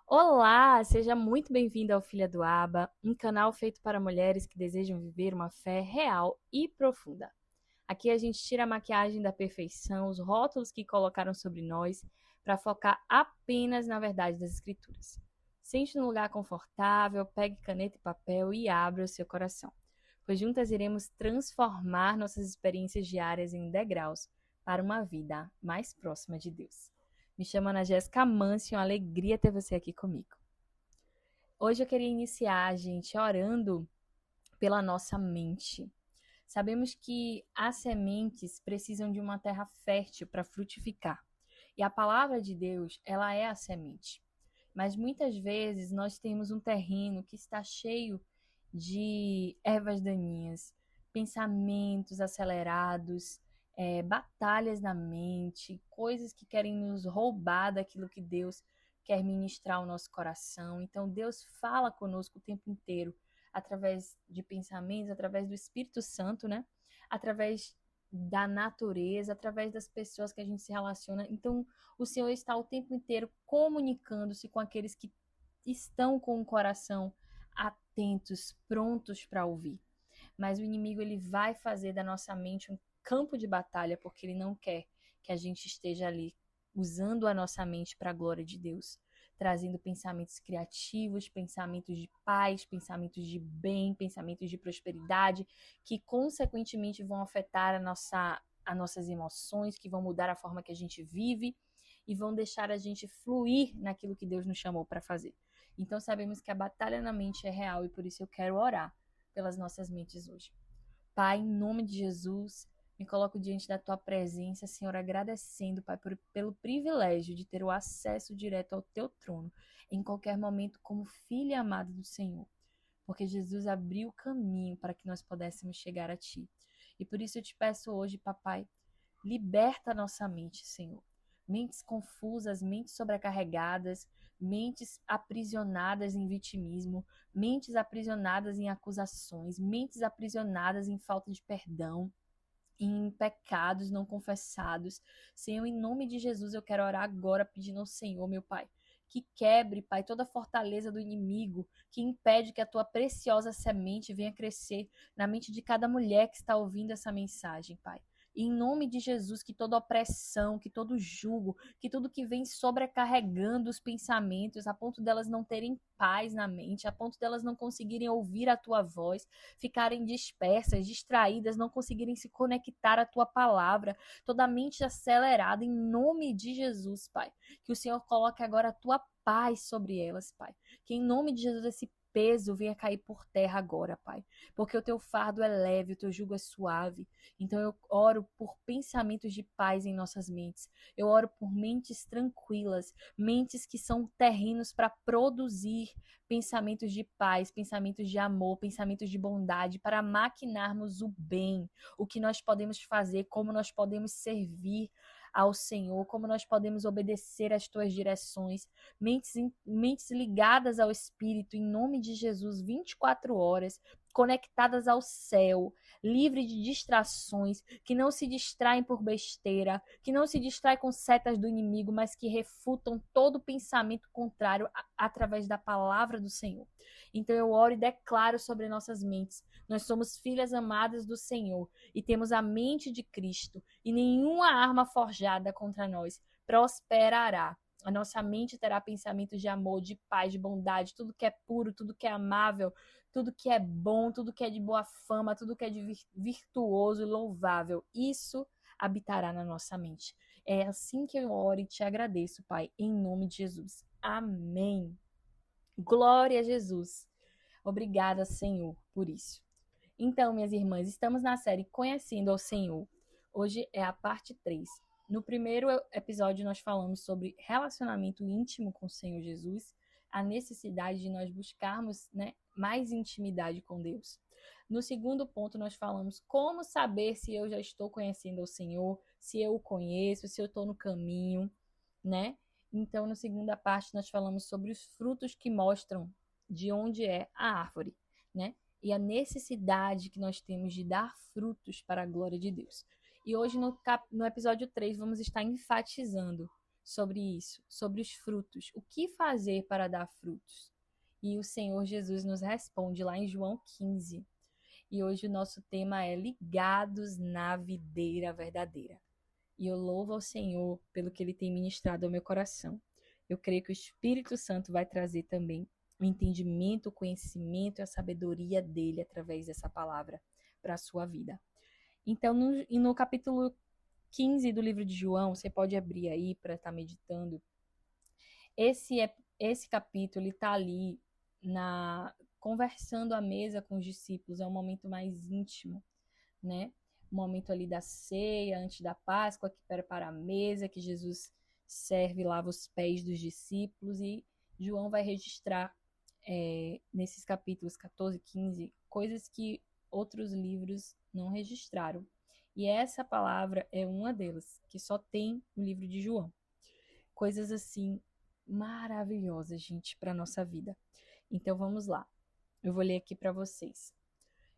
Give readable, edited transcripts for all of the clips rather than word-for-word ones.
Olá, seja muito bem-vindo ao Filha do Aba, um canal feito para mulheres que desejam viver uma fé real e profunda. Aqui a gente tira a maquiagem da perfeição, os rótulos que colocaram sobre nós, para focar apenas na verdade das Escrituras. Sente num lugar confortável, pegue caneta e papel e abra o seu coração, pois juntas iremos transformar nossas experiências diárias em degraus para uma vida mais próxima de Deus. Me chamo Ana Jéssica Mancio, é uma alegria ter você aqui comigo. Hoje eu queria iniciar, gente, orando pela nossa mente. Sabemos que as sementes precisam de uma terra fértil para frutificar. E a palavra de Deus, ela é a semente. Mas muitas vezes nós temos um terreno que está cheio de ervas daninhas, pensamentos acelerados, batalhas na mente, coisas que querem nos roubar daquilo que Deus quer ministrar ao nosso coração. Então Deus fala conosco o tempo inteiro através de pensamentos, através do Espírito Santo, né? Através da natureza, através das pessoas que a gente se relaciona. Então, o Senhor está o tempo inteiro comunicando-se com aqueles que estão com o coração atentos, prontos para ouvir. Mas o inimigo ele vai fazer da nossa mente um campo de batalha porque ele não quer que a gente esteja ali usando a nossa mente para a glória de Deus, trazendo pensamentos criativos, pensamentos de paz, pensamentos de bem, pensamentos de prosperidade, que consequentemente vão afetar as nossas emoções, que vão mudar a forma que a gente vive e vão deixar a gente fluir naquilo que Deus nos chamou para fazer. Então sabemos que a batalha na mente é real e por isso eu quero orar pelas nossas mentes hoje. Pai, em nome de Jesus, me coloco diante da tua presença, Senhor, agradecendo, Pai, pelo privilégio de ter o acesso direto ao teu trono em qualquer momento como filha amada do Senhor. Porque Jesus abriu o caminho para que nós pudéssemos chegar a ti. E por isso eu te peço hoje, papai, liberta a nossa mente, Senhor. Mentes confusas, mentes sobrecarregadas, mentes aprisionadas em vitimismo, mentes aprisionadas em acusações, mentes aprisionadas em falta de perdão, em pecados não confessados. Senhor, em nome de Jesus, eu quero orar agora pedindo ao Senhor, meu Pai, que quebre, Pai, toda a fortaleza do inimigo que impede que a tua preciosa semente venha crescer na mente de cada mulher que está ouvindo essa mensagem, Pai. E em nome de Jesus, que toda opressão, que todo jugo, que tudo que vem sobrecarregando os pensamentos, a ponto delas não terem paz na mente, a ponto delas não conseguirem ouvir a tua voz, ficarem dispersas, distraídas, não conseguirem se conectar à tua palavra, toda a mente acelerada, em nome de Jesus, Pai. Que o Senhor coloque agora a tua paz sobre elas, Pai. Que em nome de Jesus esse peso venha cair por terra agora, Pai. Porque o teu fardo é leve, o teu jugo é suave. Então eu oro por pensamentos de paz em nossas mentes. Eu oro por mentes tranquilas, mentes que são terrenos para produzir pensamentos de paz, pensamentos de amor, pensamentos de bondade, para maquinarmos o bem, o que nós podemos fazer, como nós podemos servir ao Senhor, como nós podemos obedecer às tuas direções, mentes ligadas ao Espírito, em nome de Jesus, 24 horas, conectadas ao céu, livre de distrações, que não se distraem por besteira, que não se distraem com setas do inimigo, mas que refutam todo pensamento contrário através da palavra do Senhor. Então eu oro e declaro sobre nossas mentes. Nós somos filhas amadas do Senhor e temos a mente de Cristo, e nenhuma arma forjada contra nós prosperará. A nossa mente terá pensamentos de amor, de paz, de bondade, tudo que é puro, tudo que é amável, tudo que é bom, tudo que é de boa fama, tudo que é de virtuoso e louvável. Isso habitará na nossa mente. É assim que eu oro e te agradeço, Pai, em nome de Jesus. Amém. Glória a Jesus. Obrigada, Senhor, por isso. Então, minhas irmãs, estamos na série Conhecendo ao Senhor. Hoje é a parte 3. No primeiro episódio, nós falamos sobre relacionamento íntimo com o Senhor Jesus, a necessidade de nós buscarmos, né, mais intimidade com Deus. No segundo ponto, nós falamos como saber se eu já estou conhecendo o Senhor, se eu o conheço, se eu estou no caminho, né? Então, na segunda parte, nós falamos sobre os frutos que mostram de onde é a árvore, né? E a necessidade que nós temos de dar frutos para a glória de Deus. E hoje, no episódio 3, vamos estar enfatizando sobre isso, sobre os frutos. O que fazer para dar frutos? E o Senhor Jesus nos responde lá em João 15. E hoje o nosso tema é Ligados na Videira Verdadeira. E eu louvo ao Senhor pelo que Ele tem ministrado ao meu coração. Eu creio que o Espírito Santo vai trazer também o entendimento, o conhecimento e a sabedoria dele através dessa palavra para a sua vida. Então, no capítulo 15 do livro de João, você pode abrir aí para estar meditando. Esse capítulo está ali conversando à mesa com os discípulos, é um momento mais íntimo, né? O momento ali da ceia, antes da Páscoa, que prepara a mesa, que Jesus serve e lava os pés dos discípulos, e João vai registrar nesses capítulos 14 e 15 coisas que outros livros não registraram. E essa palavra é uma delas, que só tem no livro de João. Coisas assim maravilhosas, gente, para nossa vida. Então vamos lá. Eu vou ler aqui para vocês.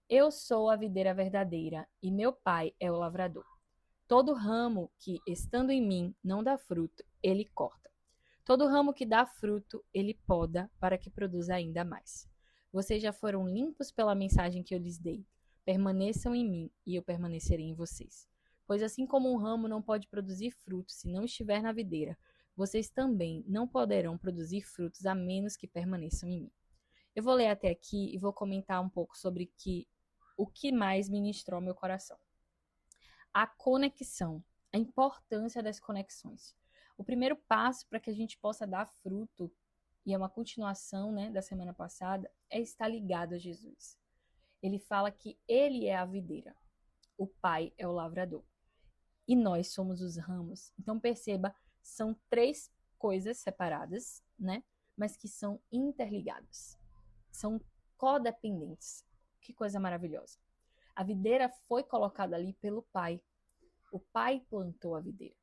Eu sou a videira verdadeira e meu pai é o lavrador. Todo ramo que, estando em mim, não dá fruto, ele corta. Todo ramo que dá fruto, ele poda para que produza ainda mais. Vocês já foram limpos pela mensagem que eu lhes dei. Permaneçam em mim e eu permanecerei em vocês. Pois assim como um ramo não pode produzir frutos se não estiver na videira, vocês também não poderão produzir frutos a menos que permaneçam em mim. Eu vou ler até aqui e vou comentar um pouco sobre o que mais ministrou ao meu coração. A conexão, a importância das conexões. O primeiro passo para que a gente possa dar fruto, e é uma continuação, né, da semana passada, é estar ligado a Jesus. Ele fala que ele é a videira, o Pai é o lavrador, e nós somos os ramos. Então perceba, são três coisas separadas, né, mas que são interligadas. São codependentes. Que coisa maravilhosa. A videira foi colocada ali pelo Pai. O Pai plantou a videira.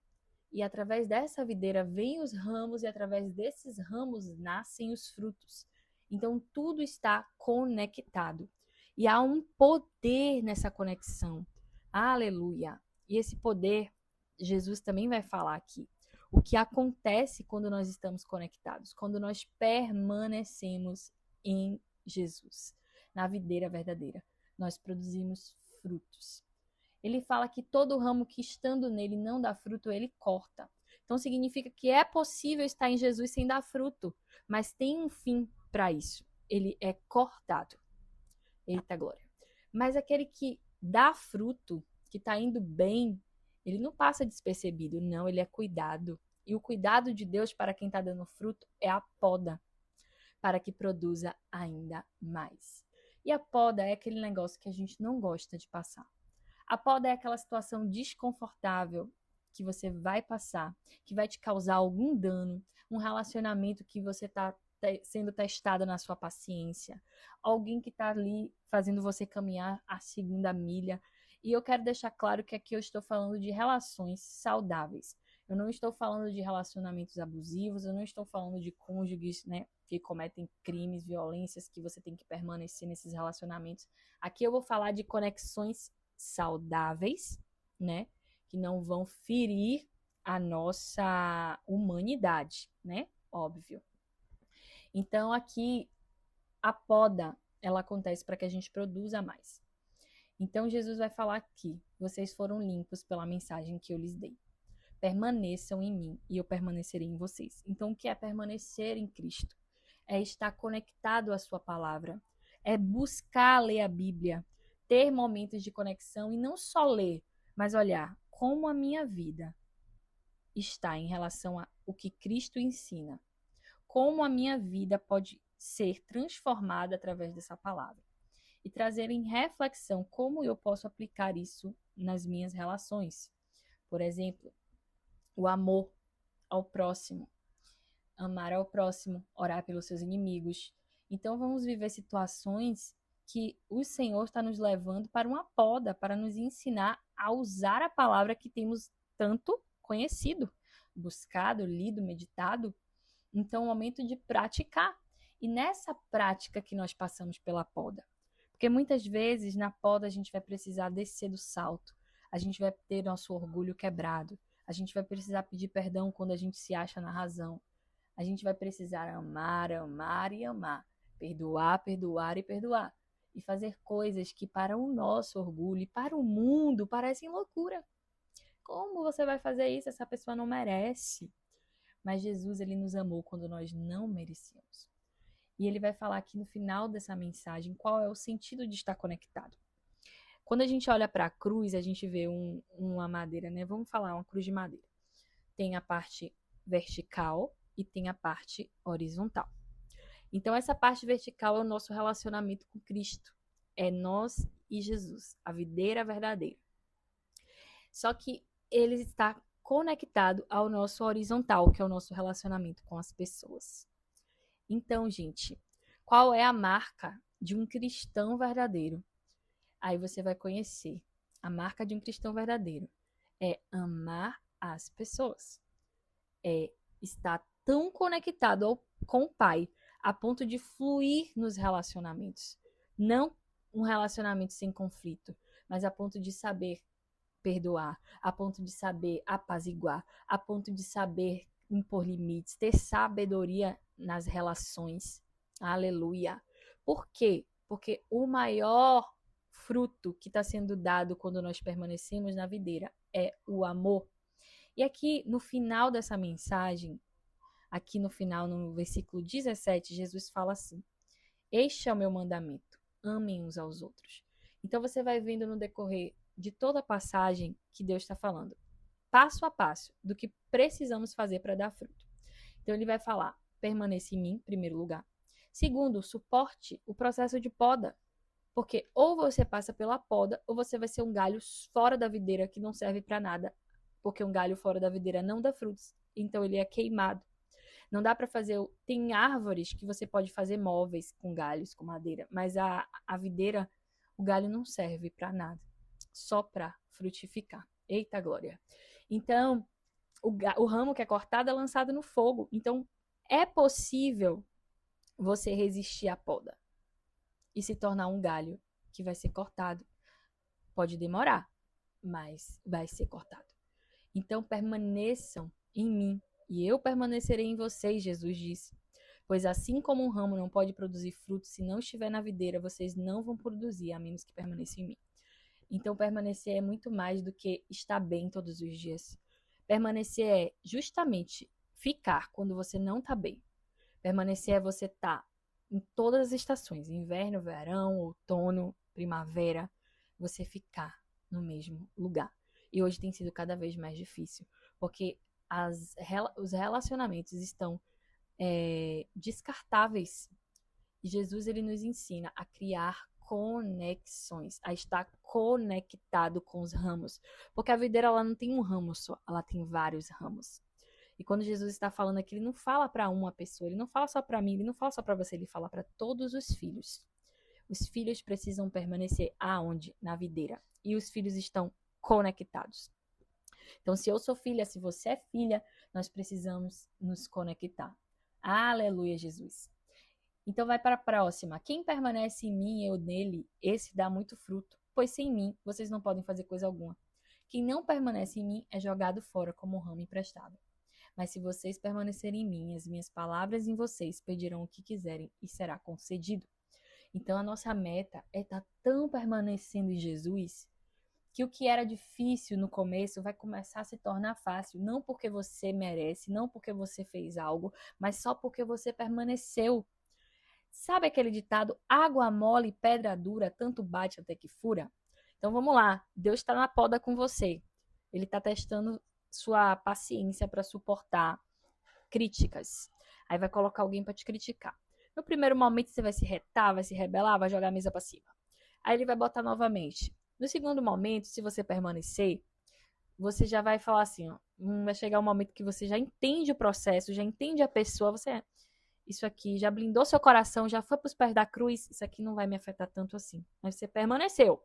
E através dessa videira vêm os ramos e através desses ramos nascem os frutos. Então tudo está conectado. E há um poder nessa conexão. Aleluia! E esse poder, Jesus também vai falar aqui. O que acontece quando nós estamos conectados, quando nós permanecemos em Jesus, na videira verdadeira, nós produzimos frutos. Ele fala que todo ramo que estando nele não dá fruto, ele corta. Então significa que é possível estar em Jesus sem dar fruto, mas tem um fim para isso. Ele é cortado. Eita glória. Mas aquele que dá fruto, que está indo bem, ele não passa despercebido, não, ele é cuidado. E o cuidado de Deus para quem está dando fruto é a poda, para que produza ainda mais. E a poda é aquele negócio que a gente não gosta de passar. A poda é aquela situação desconfortável que você vai passar, que vai te causar algum dano, um relacionamento que você está sendo testado na sua paciência, alguém que está ali fazendo você caminhar a segunda milha. E eu quero deixar claro que aqui eu estou falando de relações saudáveis. Eu não estou falando de relacionamentos abusivos, eu não estou falando de cônjuges, né, que cometem crimes, violências, que você tem que permanecer nesses relacionamentos. Aqui eu vou falar de conexões saudáveis, né, que não vão ferir a nossa humanidade, né, óbvio. Então aqui a poda, ela acontece para que a gente produza mais. Então Jesus vai falar aqui: vocês foram limpos pela mensagem que eu lhes dei. Permaneçam em mim e eu permanecerei em vocês. Então, o que é permanecer em Cristo? É estar conectado à sua palavra. É buscar ler a Bíblia. Ter momentos de conexão e não só ler, mas olhar como a minha vida está em relação ao que Cristo ensina. Como a minha vida pode ser transformada através dessa palavra. E trazer em reflexão como eu posso aplicar isso nas minhas relações. Por exemplo, o amor ao próximo, amar ao próximo, orar pelos seus inimigos. Então vamos viver situações que o Senhor está nos levando para uma poda, para nos ensinar a usar a palavra que temos tanto conhecido, buscado, lido, meditado. Então é o momento de praticar. E nessa prática que nós passamos pela poda. Porque muitas vezes na poda a gente vai precisar descer do salto, a gente vai ter nosso orgulho quebrado, A gente vai precisar pedir perdão quando a gente se acha na razão. A gente vai precisar amar, amar e amar. Perdoar, perdoar e perdoar. E fazer coisas que para o nosso orgulho e para o mundo parecem loucura. Como você vai fazer isso? Essa pessoa não merece. Mas Jesus, ele nos amou quando nós não merecíamos. E ele vai falar aqui no final dessa mensagem qual é o sentido de estar conectado. Quando a gente olha para a cruz, a gente vê uma madeira, né? Vamos falar uma cruz de madeira. Tem a parte vertical e tem a parte horizontal. Então, essa parte vertical é o nosso relacionamento com Cristo. É nós e Jesus, a videira verdadeira. Só que ele está conectado ao nosso horizontal, que é o nosso relacionamento com as pessoas. Então, gente, qual é a marca de um cristão verdadeiro? Aí você vai conhecer. A marca de um cristão verdadeiro é amar as pessoas. É estar tão conectado com o Pai a ponto de fluir nos relacionamentos. Não um relacionamento sem conflito, mas a ponto de saber perdoar, a ponto de saber apaziguar, a ponto de saber impor limites, ter sabedoria nas relações. Aleluia. Por quê? Porque o maior fruto que está sendo dado quando nós permanecemos na videira é o amor. E aqui no final dessa mensagem, aqui no final, no versículo 17, Jesus fala assim: este é o meu mandamento, amem uns aos outros. Então você vai vendo no decorrer de toda a passagem que Deus está falando, passo a passo, do que precisamos fazer para dar fruto. Então ele vai falar, permaneça em mim, em primeiro lugar. Segundo, suporte o processo de poda. Porque ou você passa pela poda, ou você vai ser um galho fora da videira que não serve para nada. Porque um galho fora da videira não dá frutos. Então ele é queimado. Não dá para fazer. Tem árvores que você pode fazer móveis com galhos, com madeira. Mas a videira, o galho não serve para nada. Só para frutificar. Eita glória. Então, o ramo que é cortado é lançado no fogo. Então, é possível você resistir à poda e se tornar um galho que vai ser cortado. Pode demorar, mas vai ser cortado. Então permaneçam em mim e eu permanecerei em vocês, Jesus disse. Pois assim como um ramo não pode produzir fruto se não estiver na videira, vocês não vão produzir, a menos que permaneçam em mim. Então permanecer é muito mais do que estar bem todos os dias. Permanecer é justamente ficar quando você não está bem. Permanecer é você estar em todas as estações, inverno, verão, outono, primavera, você ficar no mesmo lugar. E hoje tem sido cada vez mais difícil, porque os relacionamentos estão descartáveis. E Jesus, ele nos ensina a criar conexões, a estar conectado com os ramos. Porque a videira, ela não tem um ramo só, ela tem vários ramos. E quando Jesus está falando aqui, ele não fala para uma pessoa, ele não fala só para mim, ele não fala só para você, ele fala para todos os filhos. Os filhos precisam permanecer aonde? Na videira. E os filhos estão conectados. Então, se eu sou filha, se você é filha, nós precisamos nos conectar. Aleluia, Jesus. Então, vai para a próxima. Quem permanece em mim e eu nele, esse dá muito fruto, pois sem mim vocês não podem fazer coisa alguma. Quem não permanece em mim é jogado fora como um ramo emprestado. Mas se vocês permanecerem em mim, as minhas palavras em vocês pedirão o que quiserem e será concedido. Então a nossa meta é estar tão permanecendo em Jesus que o que era difícil no começo vai começar a se tornar fácil. Não porque você merece, não porque você fez algo, mas só porque você permaneceu. Sabe aquele ditado, água mole, pedra dura, tanto bate até que fura? Então vamos lá, Deus está na poda com você. Ele está testando sua paciência para suportar críticas. Aí vai colocar alguém para te criticar. No primeiro momento você vai se retar, vai se rebelar, vai jogar a mesa para cima. Aí ele vai botar novamente. No segundo momento, se você permanecer, você já vai falar assim, ó, vai chegar um momento que você já entende o processo, já entende a pessoa, isso aqui já blindou seu coração, já foi para os pés da cruz, isso aqui não vai me afetar tanto assim. Mas você permaneceu.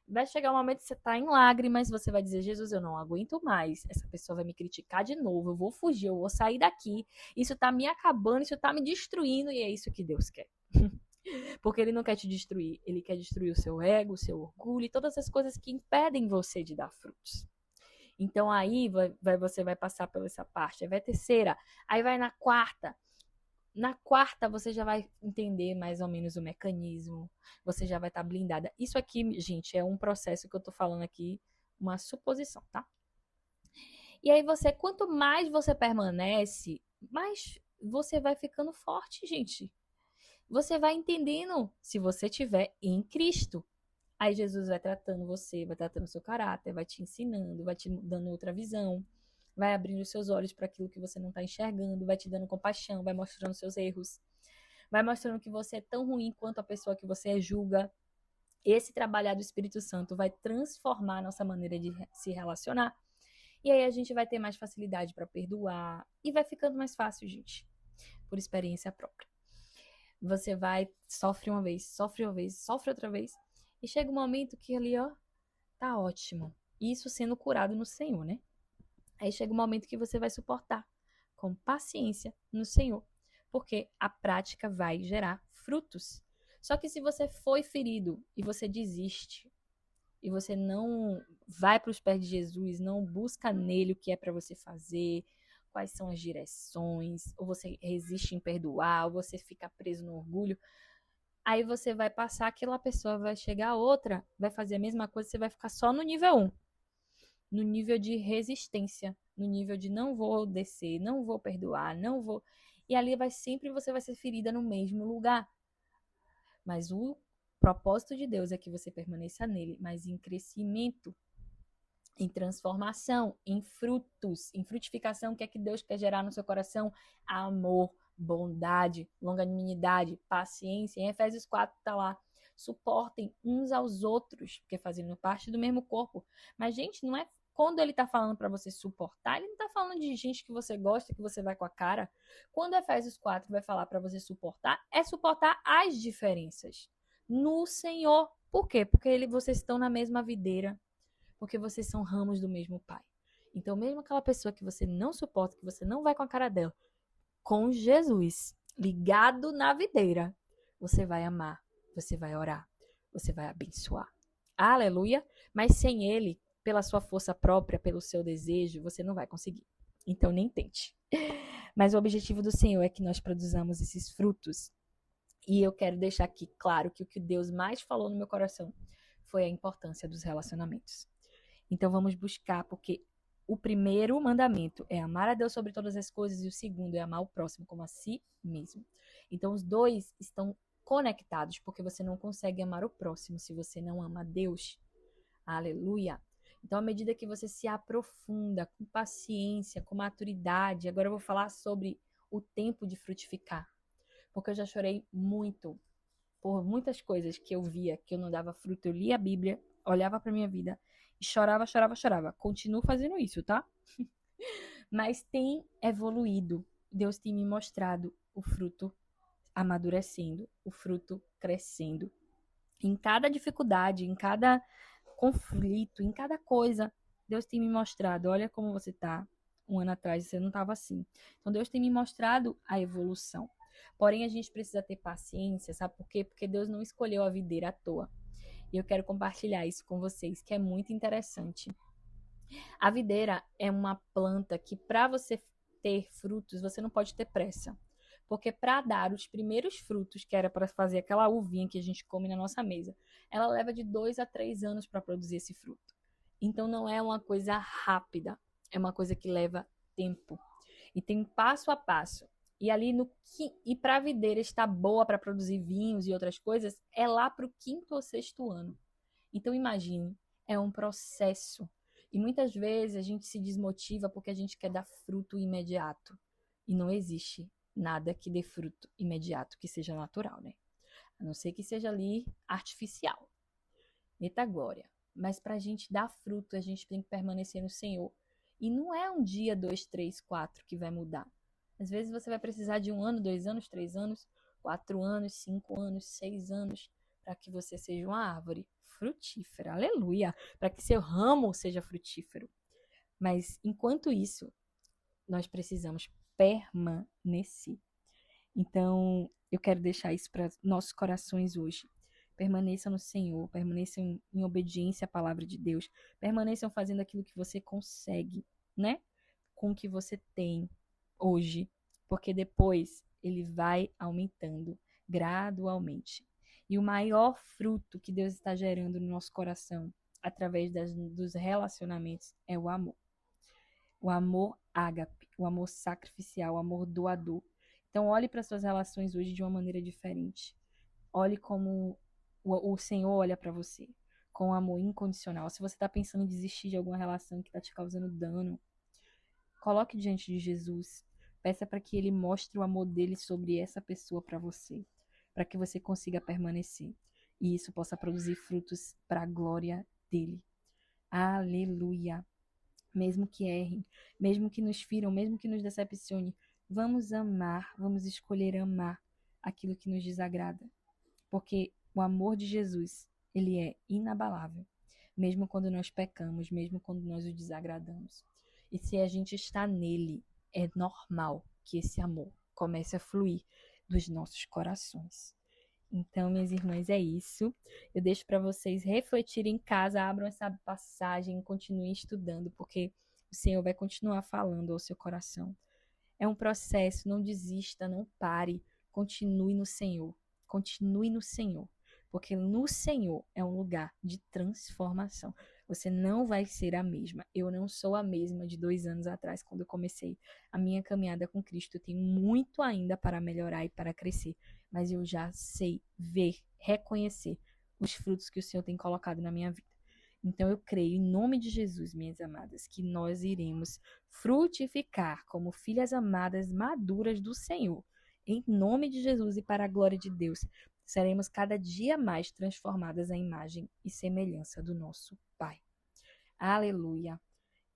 Vai chegar um momento que você está em lágrimas, você vai dizer, Jesus, eu não aguento mais, essa pessoa vai me criticar de novo, eu vou fugir, eu vou sair daqui, isso está me acabando, isso está me destruindo, e é isso que Deus quer. Porque ele não quer te destruir, ele quer destruir o seu ego, o seu orgulho e todas as coisas que impedem você de dar frutos. Então aí você vai passar por essa parte. Aí vai terceira, aí vai na quarta. Na quarta, você já vai entender mais ou menos o mecanismo, você já vai estar blindada. Isso aqui, gente, é um processo que eu tô falando aqui, uma suposição, tá? E aí quanto mais você permanece, mais você vai ficando forte, gente. Você vai entendendo se você tiver em Cristo. Aí Jesus vai tratando você, vai tratando o seu caráter, vai te ensinando, vai te dando outra visão, vai abrindo os seus olhos para aquilo que você não está enxergando, vai te dando compaixão, vai mostrando seus erros, vai mostrando que você é tão ruim quanto a pessoa que você julga. Esse trabalhar do Espírito Santo vai transformar a nossa maneira de se relacionar. E aí a gente vai ter mais facilidade para perdoar e vai ficando mais fácil, gente, por experiência própria. Você vai, sofre uma vez, sofre outra vez, e chega um momento que ali, ó, tá ótimo. Isso sendo curado no Senhor, né? Aí chega um momento que você vai suportar com paciência no Senhor, porque a prática vai gerar frutos. Só que se você foi ferido e você desiste, e você não vai para os pés de Jesus, não busca nele o que é para você fazer, quais são as direções, ou você resiste em perdoar, ou você fica preso no orgulho, aí você vai passar, aquela pessoa vai chegar outra, vai fazer a mesma coisa, você vai ficar só no nível 1, no nível de resistência, no nível de não vou descer, não vou perdoar, não vou. E ali você vai ser ferida no mesmo lugar. Mas o propósito de Deus é que você permaneça nele, mas em crescimento, em transformação, em frutos, em frutificação. O que é que Deus quer gerar no seu coração? Amor, bondade, longanimidade, paciência. Em Efésios 4 está lá. Suportem uns aos outros, porque fazendo parte do mesmo corpo. Mas, gente, não é quando ele está falando para você suportar, ele não está falando de gente que você gosta, que você vai com a cara. Quando Efésios 4 vai falar para você suportar, é suportar as diferenças no Senhor. Por quê? Porque vocês estão na mesma videira, porque vocês são ramos do mesmo pai. Então, mesmo aquela pessoa que você não suporta, que você não vai com a cara dela, com Jesus ligado na videira, você vai amar, você vai orar, você vai abençoar. Aleluia! Mas sem ele, pela sua força própria, pelo seu desejo, você não vai conseguir. Então, nem tente. Mas o objetivo do Senhor é que nós produzamos esses frutos. E eu quero deixar aqui claro que o que Deus mais falou no meu coração foi a importância dos relacionamentos. Então vamos buscar, porque o primeiro mandamento é amar a Deus sobre todas as coisas e o segundo é amar o próximo como a si mesmo. Então os dois estão conectados, porque você não consegue amar o próximo se você não ama a Deus. Aleluia! Então, à medida que você se aprofunda com paciência, com maturidade, agora eu vou falar sobre o tempo de frutificar, porque eu já chorei muito por muitas coisas que eu via que eu não dava fruto. Eu lia a Bíblia, olhava para minha vida e chorava, chorava, chorava. Continuo fazendo isso, tá? Mas tem evoluído. Deus tem me mostrado o fruto amadurecendo, o fruto crescendo. Em cada dificuldade, em cada conflito, em cada coisa, Deus tem me mostrado, olha como você tá. Um ano atrás você não estava assim. Então Deus tem me mostrado a evolução. Porém, a gente precisa ter paciência, sabe por quê? Porque Deus não escolheu a videira à toa. E eu quero compartilhar isso com vocês, que é muito interessante. A videira é uma planta que, para você ter frutos, você não pode ter pressa. Porque para dar os primeiros frutos, que era para fazer aquela uvinha que a gente come na nossa mesa, ela leva de 2 a 3 anos para produzir esse fruto. Então não é uma coisa rápida, é uma coisa que leva tempo. E tem passo a passo. E ali e para a videira estar boa para produzir vinhos e outras coisas, é lá para o quinto ou sexto ano. Então imagine, é um processo. E muitas vezes a gente se desmotiva porque a gente quer dar fruto imediato. E não existe nada que dê fruto imediato, que seja natural, né? A não ser que seja ali artificial. Eita glória. Mas para a gente dar fruto, a gente tem que permanecer no Senhor. E não é um dia, 2, 3, 4 que vai mudar. Às vezes você vai precisar de 1 ano, 2 anos, 3 anos, 4 anos, 5 anos, 6 anos, para que você seja uma árvore frutífera. Aleluia! Para que seu ramo seja frutífero. Mas enquanto isso, nós precisamos permanecer. Então, eu quero deixar isso para nossos corações hoje. Permaneçam no Senhor, permaneçam em obediência à palavra de Deus, permaneçam fazendo aquilo que você consegue, né? Com o que você tem hoje, porque depois ele vai aumentando gradualmente. E o maior fruto que Deus está gerando no nosso coração, através dos relacionamentos, é o amor. O amor ágape, o amor sacrificial, o amor doador. Então, olhe para suas relações hoje de uma maneira diferente. Olhe como o Senhor olha para você, com amor incondicional. Se você está pensando em desistir de alguma relação que está te causando dano, coloque diante de Jesus. Peça para que Ele mostre o amor dele sobre essa pessoa para você, para que você consiga permanecer. E isso possa produzir frutos para a glória dele. Aleluia. Mesmo que errem, mesmo que nos firam, mesmo que nos decepcione, vamos amar, vamos escolher amar aquilo que nos desagrada. Porque o amor de Jesus, ele é inabalável, mesmo quando nós pecamos, mesmo quando nós o desagradamos. E se a gente está nele, é normal que esse amor comece a fluir dos nossos corações. Então, minhas irmãs, é isso. Eu deixo para vocês refletirem em casa, abram essa passagem, continuem estudando, porque o Senhor vai continuar falando ao seu coração. É um processo, não desista, não pare, continue no Senhor. Continue no Senhor, porque no Senhor é um lugar de transformação. Você não vai ser a mesma. Eu não sou a mesma de 2 anos atrás, quando eu comecei a minha caminhada com Cristo. Eu tenho muito ainda para melhorar e para crescer, mas eu já sei ver, reconhecer os frutos que o Senhor tem colocado na minha vida. Então eu creio, em nome de Jesus, minhas amadas, que nós iremos frutificar como filhas amadas maduras do Senhor. Em nome de Jesus e para a glória de Deus, seremos cada dia mais transformadas à imagem e semelhança do nosso Pai. Aleluia!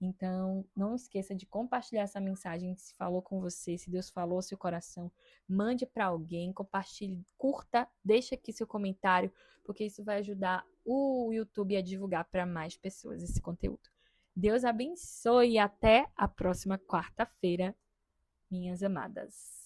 Então, não esqueça de compartilhar essa mensagem se falou com você, se Deus falou ao seu coração. Mande para alguém, compartilhe, curta, deixe aqui seu comentário, porque isso vai ajudar o YouTube a divulgar para mais pessoas esse conteúdo. Deus abençoe e até a próxima quarta-feira, minhas amadas.